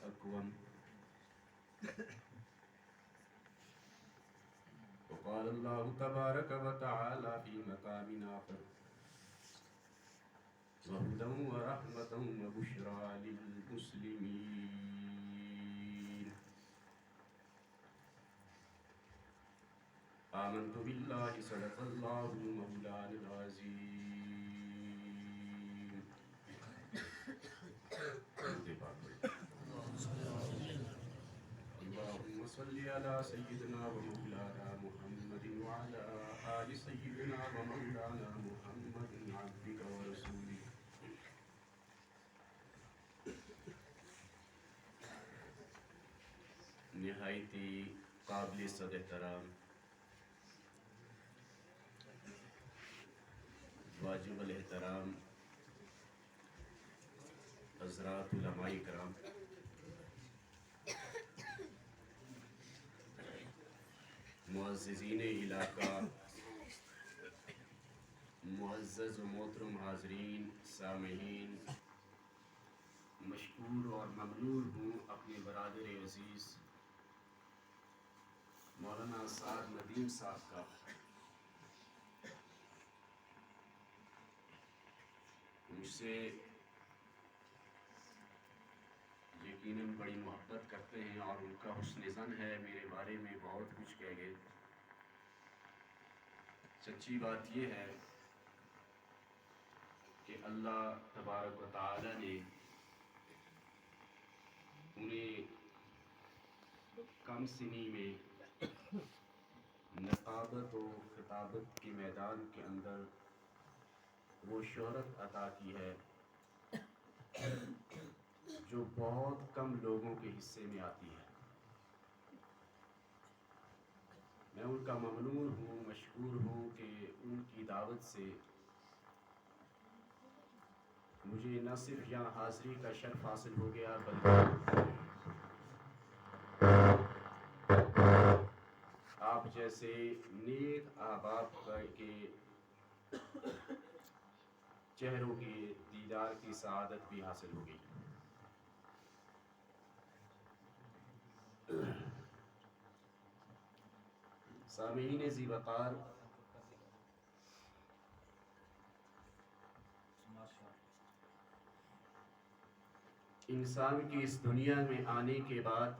أقوم وقال الله تبارك وتعالى في مقام آخر وهدى ورحمة وبشرى للمسلمين آمنت بالله صدق الله مولانا العظيم. اللهم صل على سيدنا ومولانا محمد وعلى آل سيدنا ومولانا محمد عبدك ورسولك. نہایتی قابل صد احترام واجب الاحترام حضرات علماء کرام، معززین علاقہ، معزز و محترم حاضرین، سامعین، مشکور اور ممنون ہوں اپنے برادر عزیز مولانا سعد ندیم صاحب کا مجھ سے یقیناً بڑی محبت کرتے ہیں اور ان کا حسن ظن ہے میرے بارے میں، بہت کچھ کہہ گئے۔ سچی بات یہ ہے کہ اللہ تبارک و تعالی نے انہیں کم سنی میں نقابت و خطابت کے میدان کے اندر وہ شہرت عطا کی ہے جو بہت کم لوگوں کے حصے میں آتی ہے۔ میں ان کا ممنون ہوں، مشکور ہوں کہ ان کی دعوت سے مجھے نہ صرف یہاں حاضری کا شرف حاصل ہو گیا بلکہ آپ جیسے نیک احباب کے چہروں کے دیدار کی سعادت بھی حاصل ہو گئی۔ سامعین ذی وقار، انسان کی اس دنیا میں آنے کے بعد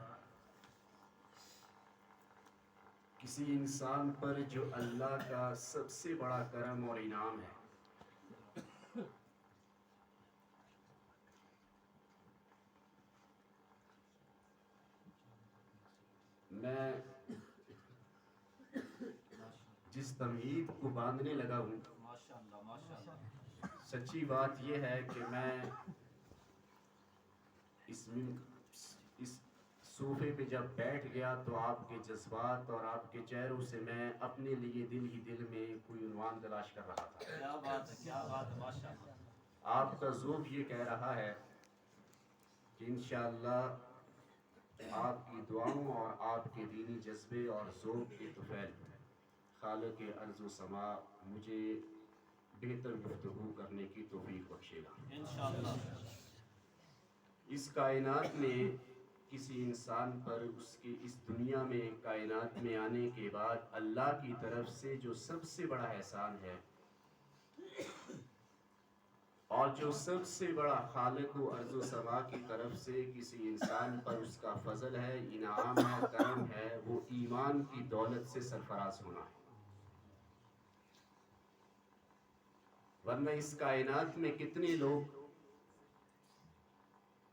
کسی انسان پر جو اللہ کا سب سے بڑا کرم اور انعام ہے، میں جس تمہید کو باندھنے لگا ہوں، سچی بات یہ ہے کہ میں اس صوفے پہ جب بیٹھ گیا تو آپ کے جذبات اور آپ کے چہروں سے میں اپنے لیے دل ہی دل میں کوئی عنوان تلاش کر رہا تھا۔ کیا بات ہے، کیا بات ہے، ماشاءاللہ۔ آپ کا ذوق یہ کہہ رہا ہے کہ انشاءاللہ آپ کی دعاؤں اور آپ کے دینی جذبے اور ذوق کے طفیل خالق ارض و سما مجھے بہتر گفتگو کرنے کی توفیق بخشے گا انشاءاللہ۔ اس کائنات میں کسی انسان پر اس کی اس دنیا میں کائنات میں آنے کے بعد اللہ کی طرف سے جو سب سے بڑا احسان ہے اور جو سب سے بڑا خالق و ارض و سما کی طرف سے کسی انسان پر اس کا فضل ہے، انعام ہے، کرم ہے، وہ ایمان کی دولت سے سرفراز ہونا ہے۔ ورنہ اس کائنات میں کتنے لوگ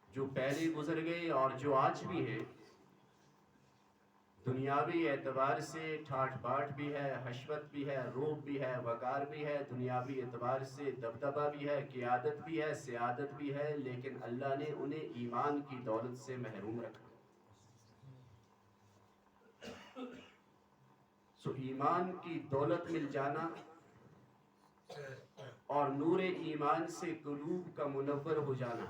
جو پہلے گزر گئے اور جو آج بھی ہیں، دنیاوی اعتبار سے ٹھاٹ باٹ بھی ہے، حشمت بھی ہے، روب بھی ہے، وقار بھی ہے، دنیاوی اعتبار سے دبدبہ بھی ہے، قیادت بھی ہے، سیادت بھی ہے، لیکن اللہ نے انہیں ایمان کی دولت سے محروم رکھا۔ سو ایمان کی دولت مل جانا اور نور ایمان سے قلوب کا منور ہو جانا،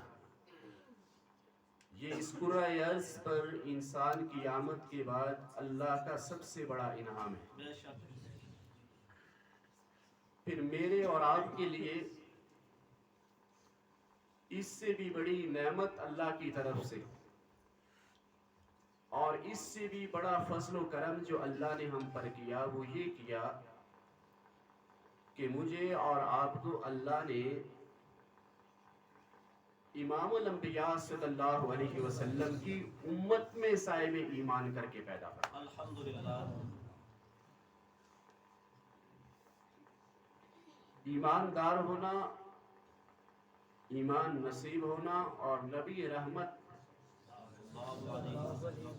یہ اس کرۂ ارض پر انسان کی آمد کے بعد اللہ کا سب سے بڑا انعام ہے۔ پھر میرے اور آپ کے لیے اس سے بھی بڑی نعمت اللہ کی طرف سے اور اس سے بھی بڑا فضل و کرم جو اللہ نے ہم پر کیا وہ یہ کیا کہ مجھے اور آپ کو اللہ نے امام الانبیاء صلی اللہ علیہ وسلم کی امت میں صاحب ایمان کر کے پیدا کیا۔ الحمدللہ۔ ایماندار ہونا، ایمان نصیب ہونا اور نبی رحمت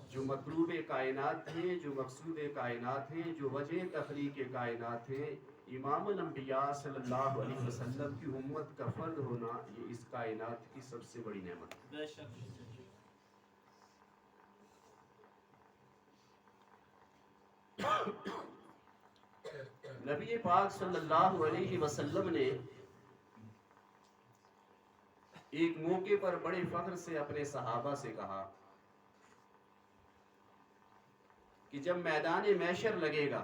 جو مطلوب کائنات ہیں، جو مقصود کائنات ہیں، جو وجہ تخلیق کائنات ہیں، امام الانبیاء صلی اللہ علیہ وسلم کی امت کا فرد ہونا، یہ اس کائنات کی سب سے بڑی نعمت ہے۔ بے شک۔ نبی پاک صلی اللہ علیہ وسلم نے ایک موقع پر بڑے فخر سے اپنے صحابہ سے کہا کہ جب میدان محشر لگے گا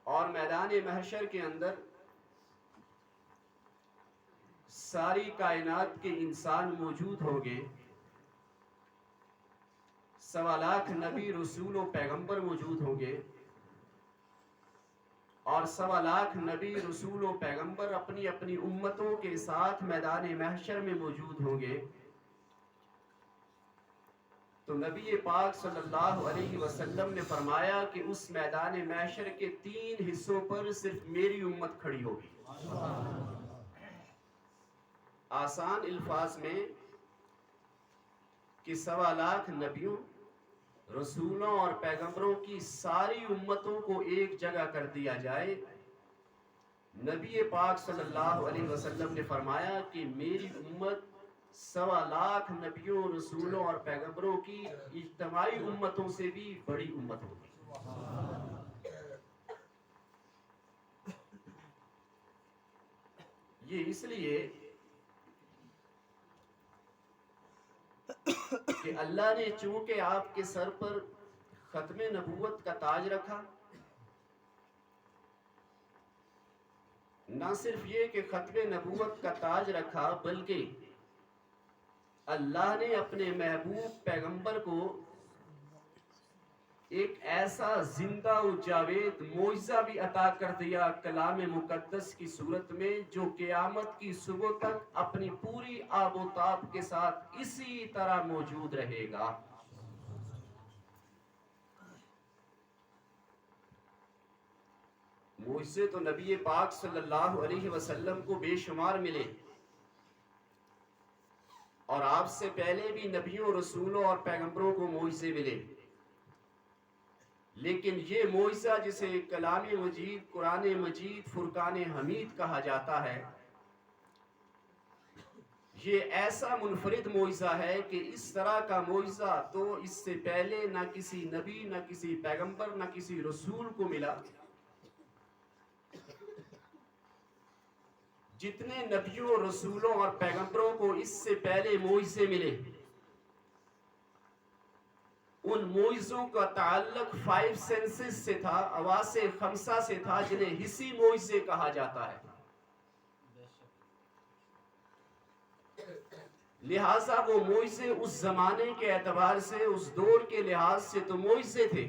اور میدان محشر کے اندر ساری کائنات کے انسان موجود ہوں گے، 1.25 لاکھ نبی رسول و پیغمبر موجود ہوں گے، اور 1.25 لاکھ نبی رسول و پیغمبر اپنی اپنی امتوں کے ساتھ میدان محشر میں موجود ہوں گے، تو نبی پاک صلی اللہ علیہ وسلم نے فرمایا کہ اس میدان محشر کے 3 حصوں پر صرف میری امت کھڑی ہوگی۔ آسان الفاظ میں کہ 1.25 لاکھ نبیوں، رسولوں اور پیغمبروں کی ساری امتوں کو ایک جگہ کر دیا جائے، نبی پاک صلی اللہ علیہ وسلم نے فرمایا کہ میری امت 1.25 لاکھ نبیوں، رسولوں اور پیغمبروں کی اجتماعی امتوں سے بھی بڑی امت ہوگی۔ یہ اس لیے کہ اللہ نے چونکہ آپ کے سر پر ختم نبوت کا تاج رکھا، نہ صرف یہ کہ ختم نبوت کا تاج رکھا، بلکہ اللہ نے اپنے محبوب پیغمبر کو ایک ایسا زندہ و جاوید معجزہ بھی عطا کر دیا کلام مقدس کی صورت میں، جو قیامت کی صبح تک اپنی پوری آب و تاب کے ساتھ اسی طرح موجود رہے گا۔ معجزے تو نبی پاک صلی اللہ علیہ وسلم کو بے شمار ملے، اور آپ سے پہلے بھی نبیوں، رسولوں اور پیغمبروں کو معجزے ملے، لیکن یہ معجزہ جسے کلام مجید، قرآن مجید، فرقان حمید کہا جاتا ہے، یہ ایسا منفرد معجزہ ہے کہ اس طرح کا معجزہ تو اس سے پہلے نہ کسی نبی، نہ کسی پیغمبر، نہ کسی رسول کو ملا۔ جتنے نبیوں، رسولوں اور پیغمبروں کو اس سے پہلے معجزے ملے، ان معجزوں کا تعلق 5 سینسز سے تھا، حواس 5 سے تھا، جنہیں حسی معجزے کہا جاتا ہے۔ لہٰذا وہ معجزے اس زمانے کے اعتبار سے، اس دور کے لحاظ سے تو معجزے تھے،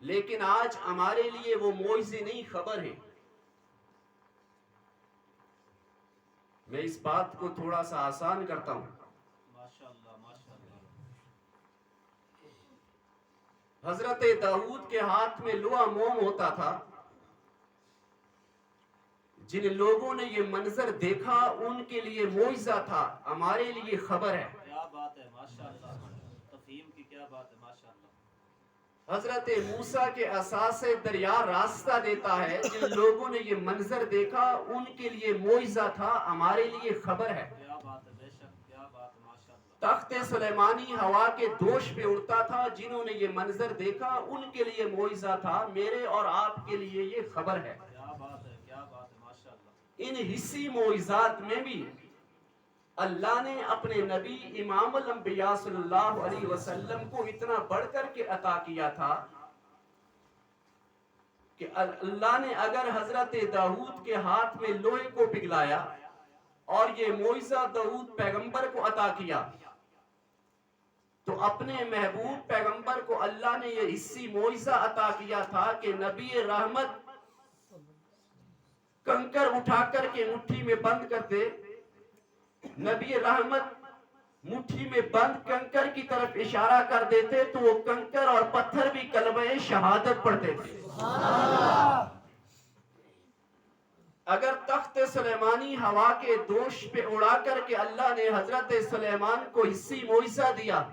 لیکن آج ہمارے لیے وہ معجزے نہیں، خبر ہیں۔ میں اس بات کو تھوڑا سا آسان کرتا ہوں۔ حضرت داؤد کے ہاتھ میں لوہا موم ہوتا تھا، جن لوگوں نے یہ منظر دیکھا ان کے لیے معجزہ تھا، ہمارے لیے خبر ہے۔ کیا بات ہے، ماشاءاللہ، تفہیم کی کیا بات ہے، ماشاءاللہ۔ حضرت موسیٰ کے عصا سے دریا راستہ دیتا ہے، جن لوگوں نے یہ منظر دیکھا ان کے لیے معجزہ تھا، ہمارے لیے خبر ہے۔ کیا بات ہے، بے شک، کیا بات ہے، ماشاءاللہ۔ تخت سلیمانی ہوا کے دوش پہ اڑتا تھا، جنہوں نے یہ منظر دیکھا ان کے لیے معجزہ تھا، میرے اور آپ کے لیے یہ خبر ہے۔ کیا بات ہے، کیا بات ہے، ماشاءاللہ۔ ان حسی معجزات میں بھی اللہ نے اپنے نبی امام الانبیاء صلی اللہ علیہ وسلم کو اتنا بڑھ کر کے عطا کیا تھا کہ اللہ نے اگر حضرت داؤد کے ہاتھ میں لوہے کو پگھلایا اور یہ معجزہ داؤد پیغمبر کو عطا کیا، تو اپنے محبوب پیغمبر کو اللہ نے یہ حصی معجزہ عطا کیا تھا کہ نبی رحمت کنکر اٹھا کر کے مٹھی میں بند کرتے، نبی رحمت مٹھی میں بند کنکر کی طرف اشارہ کر دیتے تو وہ کنکر اور پتھر بھی کلمہ شہادت پڑھتے تھے۔ اگر تخت سلیمانی ہوا کے دوش پہ اڑا کر کے اللہ نے حضرت سلیمان کو حصی معجزہ دیا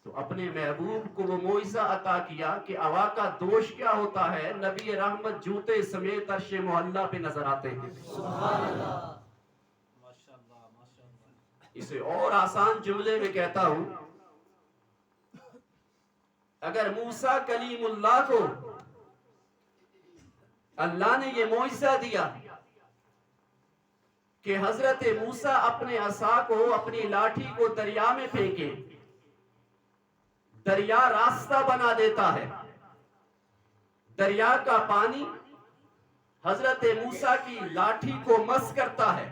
تو اپنے محبوب کو وہ معجزہ عطا کیا کہ ہوا کا دوش کیا ہوتا ہے، نبی رحمت جوتے سمیت عرش معلیٰ پہ نظر آتے ہیں۔ اسے اور آسان جملے میں کہتا ہوں، اگر موسیٰ کلیم اللہ کو اللہ نے یہ معجزہ دیا کہ حضرت موسیٰ اپنے عصا کو، اپنی لاٹھی کو دریا میں پھینکے، دریا راستہ بنا دیتا ہے، دریا کا پانی حضرت موسیٰ کی لاٹھی کو مس کرتا ہے،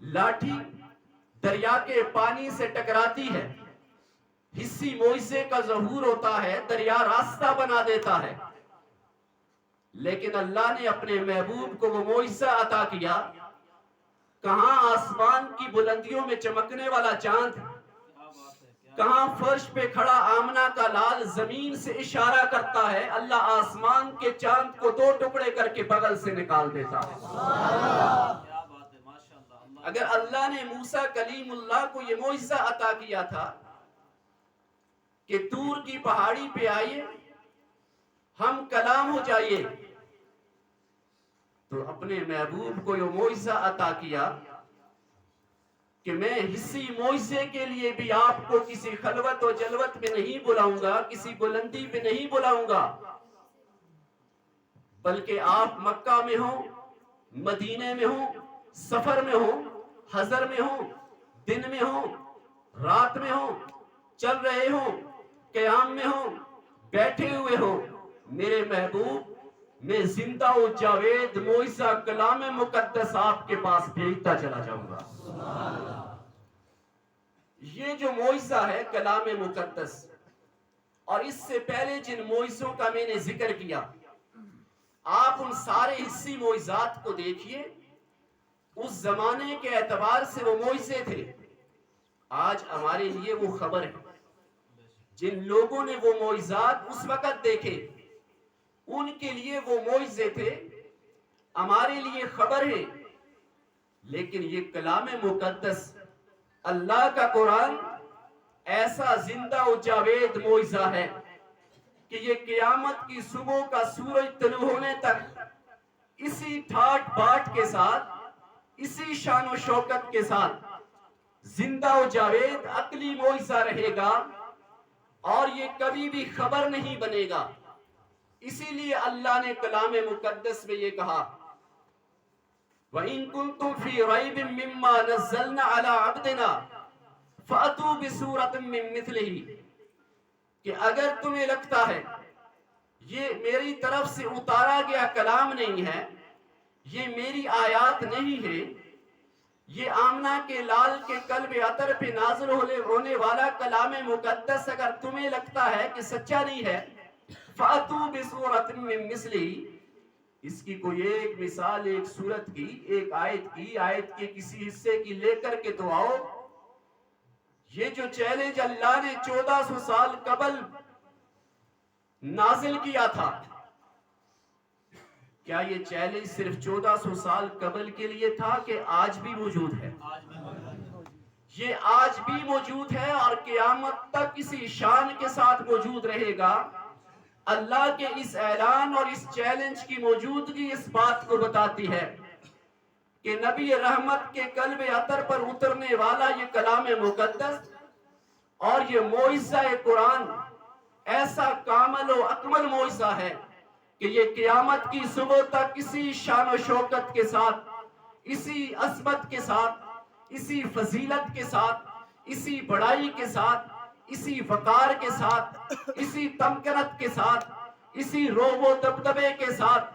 لاٹھی دریا کے پانی سے ٹکراتی ہے، حصی معجزے کا ظہور ہوتا ہے، دریا راستہ بنا دیتا ہے۔ لیکن اللہ نے اپنے محبوب کو وہ معجزہ عطا کیا، کہاں آسمان کی بلندیوں میں چمکنے والا چاند، کہاں فرش پہ کھڑا آمنہ کا لال زمین سے اشارہ کرتا ہے، اللہ آسمان کے چاند کو دو ٹکڑے کر کے بغل سے نکال دیتا ہے۔ اگر اللہ نے موسیٰ کلیم اللہ کو یہ معجزہ عطا کیا تھا کہ دور کی پہاڑی پہ آئیے، ہم کلام ہو جائیے، تو اپنے محبوب کو یہ معجزہ عطا کیا کہ میں حصی معجزے کے لیے بھی آپ کو کسی خلوت و جلوت میں نہیں بلاؤں گا، کسی بلندی پہ نہیں بلاؤں گا، بلکہ آپ مکہ میں ہوں، مدینے میں ہوں، سفر میں ہوں، حضر میں ہوں، دن میں ہوں، رات میں ہوں، چل رہے ہوں، قیام میں ہوں، بیٹھے ہوئے ہوں، میرے محبوب میں زندہ و جاوید معجزہ کلام مقدس آپ کے پاس بھیجتا چلا جاؤں گا۔ یہ جو معجزہ ہے کلام مقدس، اور اس سے پہلے جن معجزوں کا میں نے ذکر کیا، آپ ان سارے حصی معجزات کو دیکھیے، اس زمانے کے اعتبار سے وہ معجزے تھے، آج ہمارے لیے وہ خبر ہے۔ جن لوگوں نے وہ معجزات اس وقت دیکھے، ان کے لیے وہ معجزے تھے، ہمارے لیے خبر ہے۔ لیکن یہ کلام مقدس، اللہ کا قرآن، ایسا زندہ و جاوید معجزہ ہے کہ یہ قیامت کی صبح کا سورج طلوع ہونے تک اسی ٹھاٹ باٹ کے ساتھ، اسی شان و شوکت کے ساتھ زندہ و جاوید عقلی معجزہ رہے گا، اور یہ کبھی بھی خبر نہیں بنے گا۔ اسی لیے اللہ نے کلام مقدس میں یہ کہا، وَإِن كُنتُمْ فِي رَيْبٍ مِّمَّا نَزَّلْنَا عَلَىٰ عَبْدِنَا فَأْتُوا بِسُورَةٍ مِّن مِّثْلِهِ، کہ اگر تمہیں لگتا ہے یہ میری طرف سے اتارا گیا کلام نہیں ہے، یہ میری آیات نہیں ہے، یہ آمنہ کے لال کے قلب عطر پہ نازل ہونے والا کلام مقدس اگر تمہیں لگتا ہے کہ سچا نہیں ہے، فَأْتُوا بِسُورَةٍ مِّن مِّثْلِهِ، اس کی کوئی ایک مثال، ایک سورت کی، ایک آیت کے کسی حصے کی لے کر کے تو آؤ۔ یہ جو چیلنج اللہ نے 1400 سال قبل نازل کیا تھا، کیا یہ چیلنج صرف 1400 سال قبل کے لیے تھا کہ آج بھی موجود ہے؟ یہ آج بھی موجود ہے اور قیامت تک اسی شان کے ساتھ موجود رہے گا۔ اللہ کے اس اعلان اور اس چیلنج کی موجودگی اس بات کو بتاتی ہے کہ نبی رحمت کے قلب عطر پر اترنے والا یہ کلام مقدس اور یہ معجزہ قرآن ایسا کامل و اکمل معجزہ ہے کہ یہ قیامت کی صبح تک اسی شان و شوکت کے ساتھ، اسی عظمت کے ساتھ، اسی فضیلت کے ساتھ، اسی بڑائی کے ساتھ، اسی وقار کے ساتھ، اسی تمکنت کے ساتھ، اسی روب و دبدبے کے ساتھ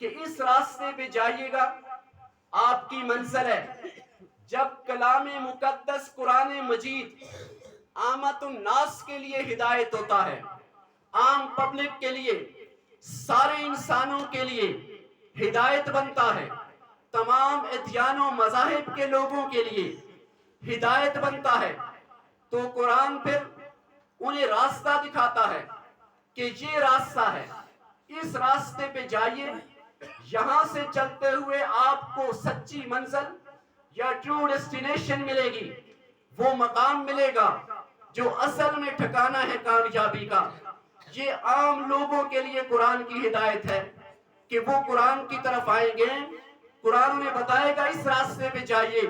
کہ اس راستے پہ جائیے گا، آپ کی منزل ہے۔ جب کلام مقدس قرآن مجید عامت الناس کے لیے ہدایت ہوتا ہے، عام پبلک کے لیے، سارے انسانوں کے لیے ہدایت بنتا ہے، تمام ادیان و مذاہب کے لوگوں کے لیے ہدایت بنتا ہے، تو قرآن پھر انہیں راستہ دکھاتا ہے کہ یہ راستہ ہے، اس راستے پہ جائیے، یہاں سے چلتے ہوئے آپ کو سچی منزل یا ٹرو ڈیسٹینیشن ملے گی، وہ مقام ملے گا جو اصل میں ٹھکانہ ہے کامیابی کا۔ یہ عام لوگوں کے لیے قرآن کی ہدایت ہے کہ وہ قرآن کی طرف آئیں گے، قرآن انہیں بتائے گا اس راستے پہ جائیے،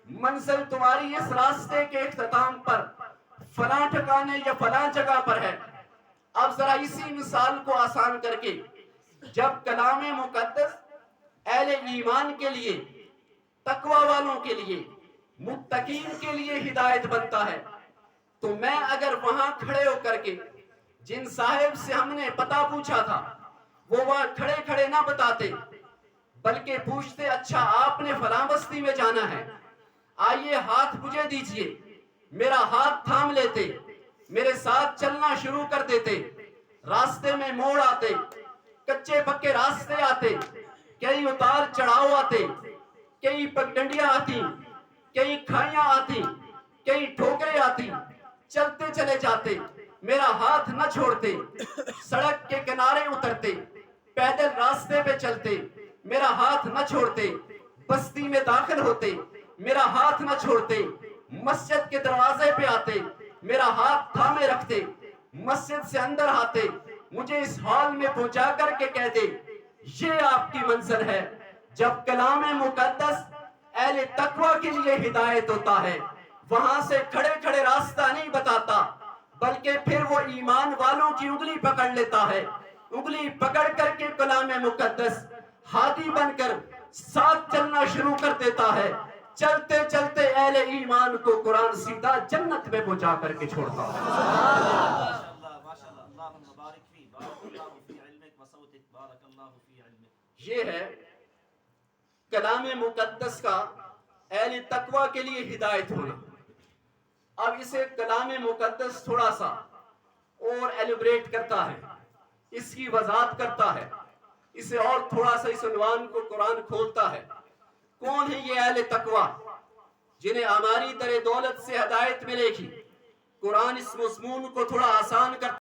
منزل تمہاری اس راستے کے اختتام پر فلاں ٹھکانے یا فلاں جگہ پر ہے۔ اب ذرا اسی مثال کو آسان کر کے، جب کلام مقدس اہل ایمان کے لیے، تقوی والوں کے لیے، متقین کے لیے ہدایت بنتا ہے، تو میں اگر وہاں کھڑے ہو کر کے جن صاحب سے ہم نے پتہ پوچھا تھا، وہ وہاں کھڑے کھڑے نہ بتاتے، بلکہ پوچھتے اچھا آپ نے فلاں بستی میں جانا ہے، آئیے ہاتھ مجھے دیجئے، میرا ہاتھ تھام لیتے، میرے ساتھ چلنا شروع کر دیتے، راستے میں موڑ آتے، کچے پکے راستے آتے، کئی اتار چڑھاؤ آتے، کئی پگڈنڈیاں آتی، کئی کھائیاں آتی، کئی ٹھوکریں آتی، چلتے چلے جاتے، میرا ہاتھ نہ چھوڑتے، سڑک کے کنارے اترتے، پیدل راستے پہ چلتے، میرا ہاتھ نہ چھوڑتے، بستی میں داخل ہوتے، میرا ہاتھ نہ چھوڑتے، مسجد کے دروازے پہ آتے، میرا ہاتھ تھامے رکھتے، مسجد سے اندر آتے، مجھے اس ہال میں پہنچا کر کے کہتے یہ آپ کی منزل ہے۔ جب کلام مقدس اہل تقوی کے لیے ہدایت ہوتا ہے، وہاں سے کھڑے کھڑے راستہ نہیں بتاتا، بلکہ پھر وہ ایمان والوں کی انگلی پکڑ لیتا ہے، انگلی پکڑ کر کے کلام مقدس ہادی بن کر ساتھ چلنا شروع کر دیتا ہے، چلتے چلتے اہل ایمان کو قرآن سیدھا جنت میں پہنچا کر کے چھوڑتا ہے۔ یہ ہے کلام مقدس کا اہل تقوی کے لیے ہدایت ہونا۔ اب اسے کلام مقدس تھوڑا سا اور ایلیبریٹ کرتا ہے، اس کی وضاحت کرتا ہے، اسے اور تھوڑا سا اس عنوان کو قرآن کھولتا ہے۔ کون ہے یہ اہل تقوی جنہیں ہماری در دولت سے ہدایت ملے گی؟ قرآن اس مضمون کو تھوڑا آسان کرتا ہے۔